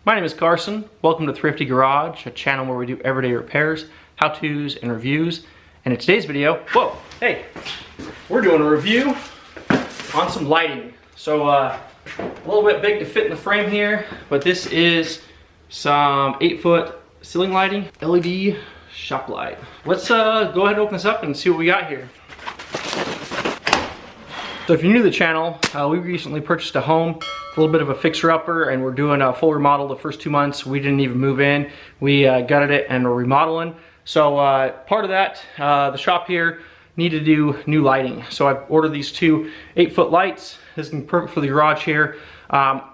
My name is Carson. Welcome to Thrifty Garage, a channel where we do everyday repairs, how-tos, and reviews. And in today's video, we're doing a review on some lighting. So a little bit big to fit in the frame here, but this is some 8-foot ceiling lighting, LED shop light. Let's go ahead and open this up and see what we got here. So if you're new to the channel, we recently purchased a home, a little bit of a fixer-upper, and we're doing a full remodel the first 2 months. We didn't even move in. We gutted it and we're remodeling. So part of that, the shop here needed to do new lighting. So I've ordered these two 8-foot lights. This is perfect for the garage here.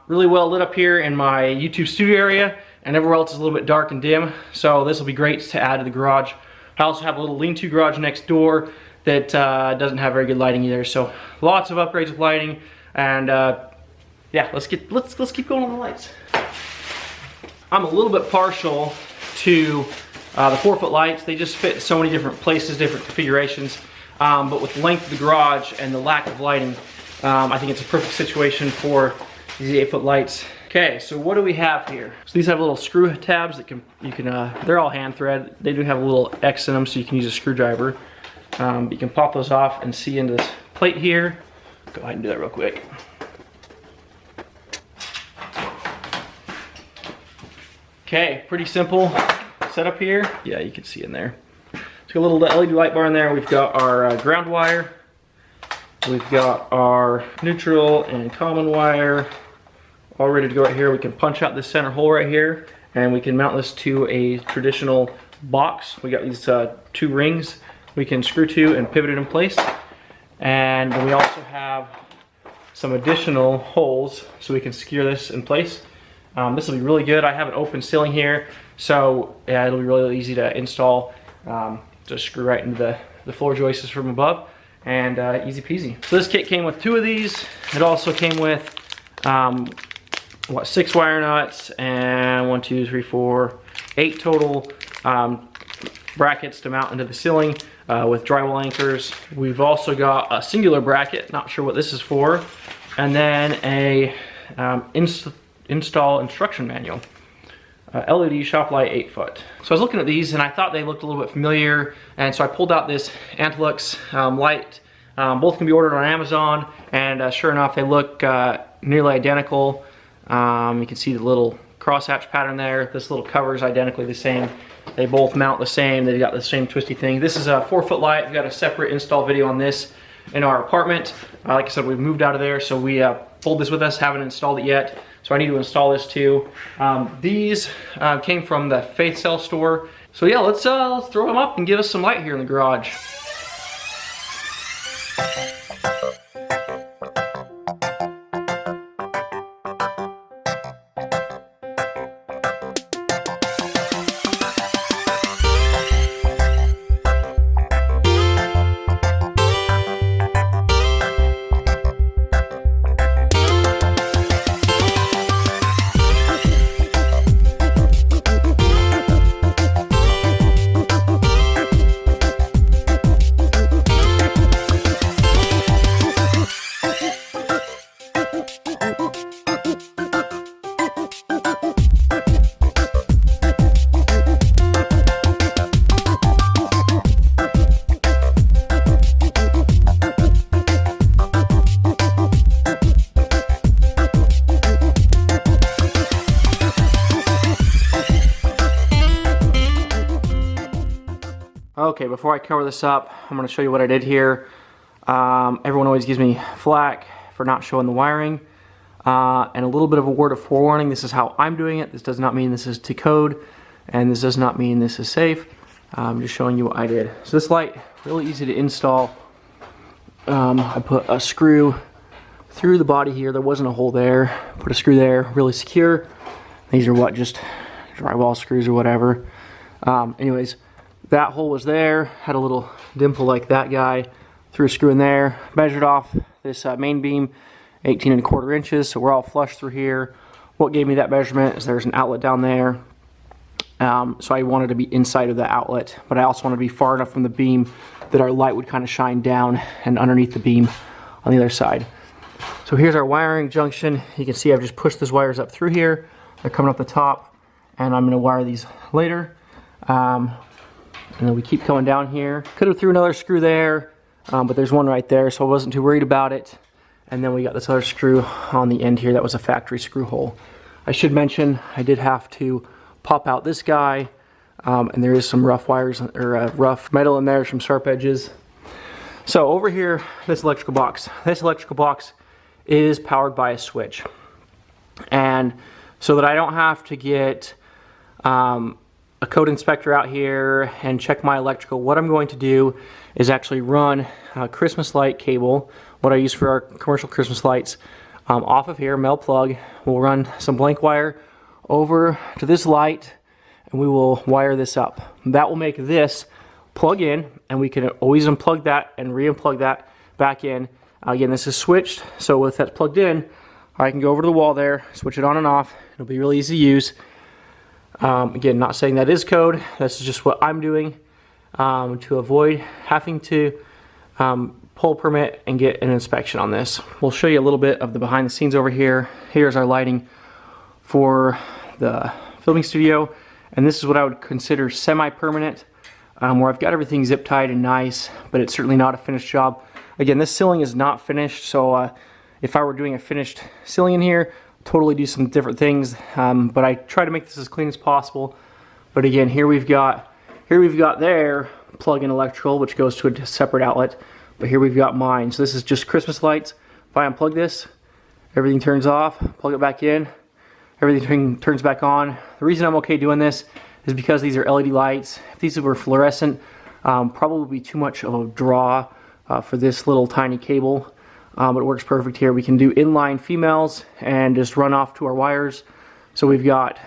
Really well lit up here in my YouTube studio area, and everywhere else is a little bit dark and dim. So this will be great to add to the garage. I also have a little lean-to garage next door that doesn't have very good lighting either. So lots of upgrades with lighting, and yeah, let's keep going on the lights. I'm a little bit partial to the 4-foot lights. They just fit so many different places, different configurations. But with the length of the garage and the lack of lighting, I think it's a perfect situation for these 8-foot lights. Okay, so what do we have here? So these have little screw tabs that they're all hand thread. They do have a little X in them, so you can use a screwdriver. You can pop those off and see into this plate here. Go ahead and do that real quick. Okay, pretty simple setup here. Yeah, you can see in there. It's got a little LED light bar in there. We've got our ground wire. We've got our neutral and common wire all ready to go right here. We can punch out this center hole right here, and we can mount this to a traditional box. We got these 2 rings we can screw to and pivot it in place. And then we also have some additional holes so we can secure this in place. This will be really good. I have an open ceiling here, so yeah, it'll be really easy to install. Just screw right into the floor joists from above, and easy peasy. So this kit came with 2 of these. It also came with 6 wire nuts and 1, 2, 3, 4, 8 total brackets to mount into the ceiling with drywall anchors. We've also got a singular bracket, not sure what this is for, and then a install instruction manual. LED shop light 8-foot. So I was looking at these and I thought they looked a little bit familiar, and so I pulled out this Antilux light. Both can be ordered on Amazon, and sure enough, they look nearly identical. You can see the little crosshatch pattern there. This little cover is identically the same. They both mount the same. They've got the same twisty thing. This is a 4-foot light. We've got a separate install video on this in our apartment. Like I said, we've moved out of there, so we pulled this with us, haven't installed it yet. So I need to install this too. These came from the FaithSail store. So yeah, let's throw them up and give us some light here in the garage. Okay, before I cover this up, I'm going to show you what I did here. Everyone always gives me flack for not showing the wiring. And a little bit of a word of forewarning, this is how I'm doing it. This does not mean this is to code, and this does not mean this is safe. I'm just showing you what I did. So this light, really easy to install. I put a screw through the body here. There wasn't a hole there. Put a screw there, really secure. These are just drywall screws or whatever. Anyways, that hole was there, had a little dimple like that guy. Threw a screw in there, measured off this main beam, 18 1/4 inches, so we're all flush through here. What gave me that measurement is there's an outlet down there. So I wanted to be inside of the outlet, but I also wanted to be far enough from the beam that our light would kind of shine down and underneath the beam on the other side. So here's our wiring junction. You can see I've just pushed those wires up through here. They're coming up the top, and I'm going to wire these later. And then we keep coming down here. Could have threw another screw there, but there's one right there, so I wasn't too worried about it. And then we got this other screw on the end here that was a factory screw hole. I should mention I did have to pop out this guy, and there is some rough wires or rough metal in there, some sharp edges. So over here, this electrical box is powered by a switch. And so that I don't have to get a code inspector out here and check my electrical, what I'm going to do is actually run a Christmas light cable, what I use for our commercial Christmas lights, off of here, male plug. We'll run some blank wire over to this light, and we will wire this up. That will make this plug in, and we can always unplug that and re-unplug that back in. Again, this is switched, so with that plugged in, I can go over to the wall there, switch it on and off. It'll be really easy to use. Again, not saying that is code. This is just what I'm doing to avoid having to pull permit and get an inspection on this. We'll show you a little bit of the behind the scenes over here. Here's our lighting for the filming studio, and this is what I would consider semi-permanent, where I've got everything zip tied and nice, but it's certainly not a finished job. Again, this ceiling is not finished, so if I were doing a finished ceiling in here, totally do some different things, but I try to make this as clean as possible. But again, here we've got their plug-in electrical, which goes to a separate outlet, but here we've got mine. So this is just Christmas lights. If I unplug this, everything turns off, plug it back in, everything turns back on. The reason I'm okay doing this is because these are LED lights. If these were fluorescent, probably would be too much of a draw for this little tiny cable. But it works perfect here. We can do inline females and just run off to our wires. So we've got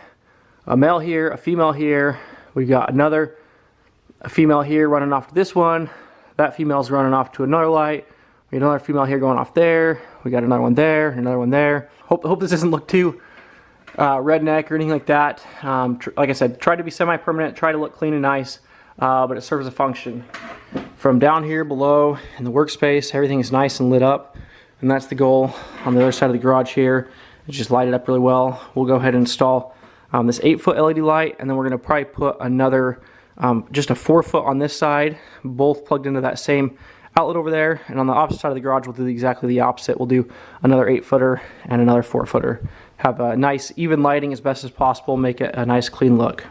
a male here, a female here. We've got a female here running off to this one. That female's running off to another light. We got another female here going off there. We got another one there, another one there. Hope this doesn't look too redneck or anything like that. Like I said, try to be semi-permanent, try to look clean and nice, but it serves a function. From down here below in the workspace, everything is nice and lit up, and that's the goal. On the other side of the garage here, it's just light it up really well. We'll go ahead and install this 8-foot LED light, and then we're going to probably put another, just a 4-foot on this side, both plugged into that same outlet over there. And on the opposite side of the garage, we'll do exactly the opposite. We'll do another 8-footer and another 4-footer. Have a nice even lighting as best as possible, make it a nice clean look.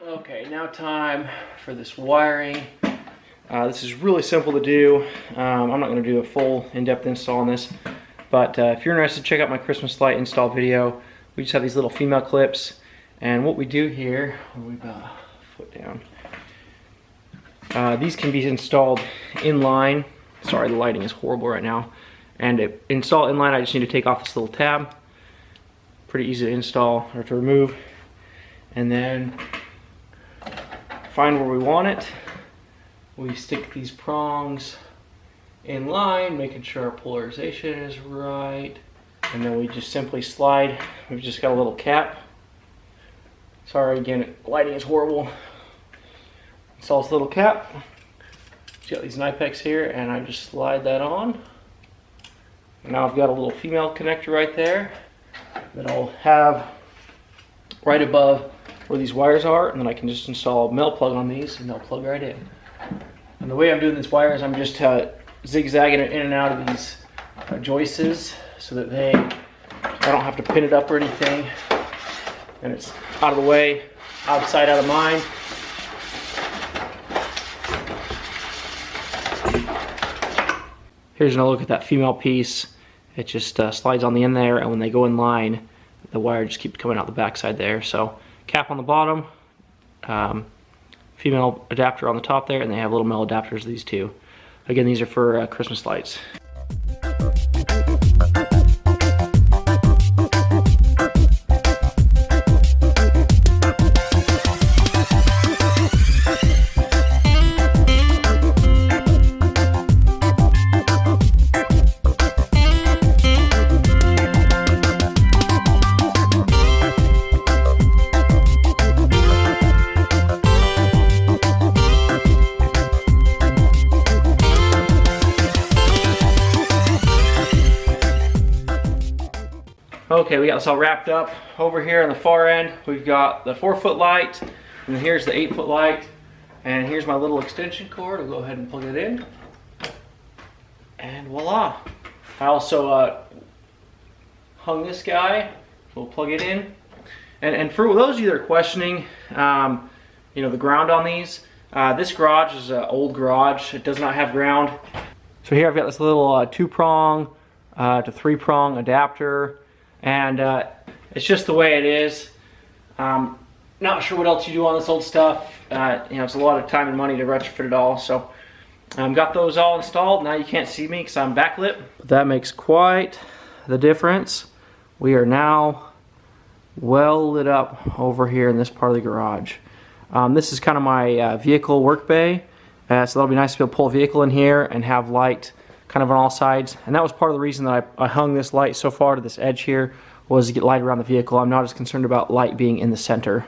Okay, now time for this wiring. This is really simple to do. I'm not going to do a full in-depth install on this, but if you're interested, check out my Christmas light install video. We just have these little female clips, and what we do here, we've got a foot down. These can be installed inline. Sorry, the lighting is horrible right now. And to install inline, I just need to take off this little tab. Pretty easy to install or to remove, and then find where we want it. We stick these prongs in line, making sure our polarization is right, and then we just simply slide. We've just got a little cap. Sorry again, lighting is horrible. Install this little cap. Got these Nipex here, and I just slide that on. Now I've got a little female connector right there that I'll have right above where these wires are, and then I can just install a metal plug on these and they'll plug right in. And the way I'm doing these wires, I'm just zigzagging it in and out of these joists so that I don't have to pin it up or anything, and it's out of the way, out of sight, out of mind. Here's another look at that female piece. It just slides on the end there, and when they go in line, the wire just keeps coming out the backside there. So cap on the bottom, female adapter on the top there, and they have little male adapters, these two. Again, these are for Christmas lights. Okay, we got this all wrapped up. Over here on the far end, we've got the 4-foot light, and then here's the 8-foot light, and here's my little extension cord. I'll go ahead and plug it in, and voila. I also hung this guy. We'll plug it in, and for those of you that are questioning, you know, the ground on these, this garage is an old garage. It does not have ground. So here I've got this little 2-prong to 3-prong adapter. And it's just the way it is. Not sure what else you do on this old stuff. You know, it's a lot of time and money to retrofit it all. So got those all installed. Now you can't see me because I'm backlit. But that makes quite the difference. We are now well lit up over here in this part of the garage. This is kind of my vehicle work bay. So that'll be nice to be able to pull a vehicle in here and have light kind of on all sides, and that was part of the reason that I hung this light so far to this edge here, was to get light around the vehicle. I'm not as concerned about light being in the center.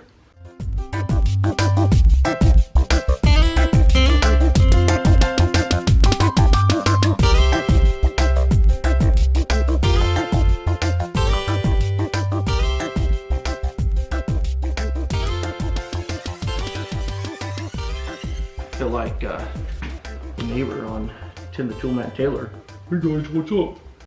I feel like the neighbor on Tim the Toolman Taylor. Hey guys, what's up?